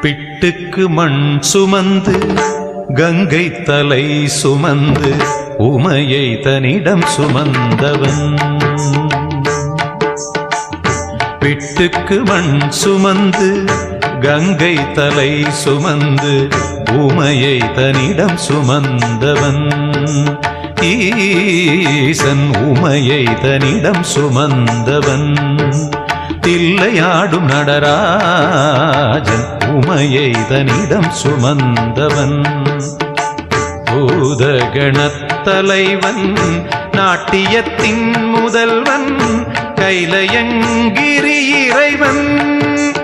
பிட்டுக்கு மண் சுமந்து கங்கை தலை சுமந்து உமையை தன்னிடம் சுமந்தவன். பிட்டுக்கு மண் சுமந்து கங்கை தலை சுமந்து உமையை தன்னிடம் சுமந்தவன். ஈசன் உமையை தன்னிடம் சுமந்தவன். தில்லையாடும் நடராஜன் உமையை தன்னிடம் சுமந்தவன். பூதகணத்தலைவன் நாட்டியத்தின் முதல்வன் கைலயங்கிரி இறைவன்.